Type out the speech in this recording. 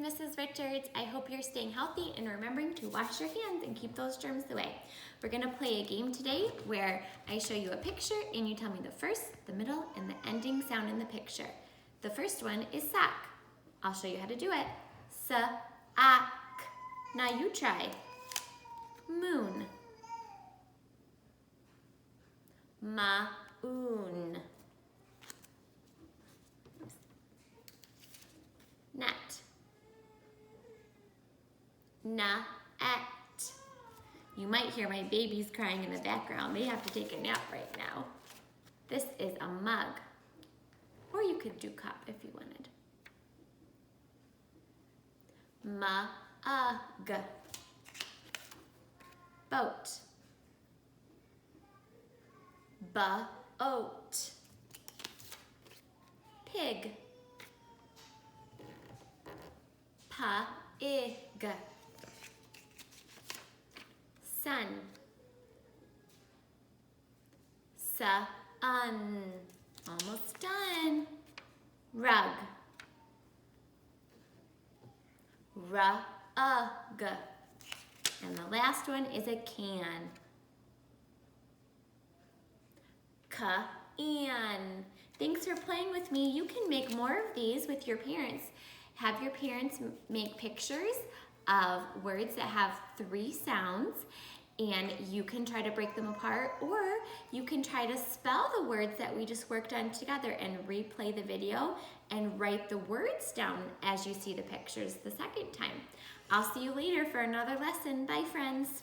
Mrs. Richards. I hope you're staying healthy and remembering to wash your hands and keep those germs away. We're gonna play a game today where I show you a picture and you tell me the first, the middle, and the ending sound in the picture. The first one is sack. I'll show you how to do it. Sa-ak. Now you try. Moon. Ma-oon. Net. Na-et. You might hear my babies crying in the background. They have to take a nap right now. This is a mug. Or you could do cup if you wanted. Ma-ug. Boat. Ba-oat. Pig. Pa-ig. Sun. Sa-un. Almost done. Rug. Rug. And the last one is a can. Can. Thanks for playing with me. You can make more of these with your parents. Have your parents make pictures of words that have 3 sounds, and you can try to break them apart, or you can try to spell the words that we just worked on together and replay the video and write the words down as you see the pictures the second time. I'll see you later for another lesson. Bye, friends.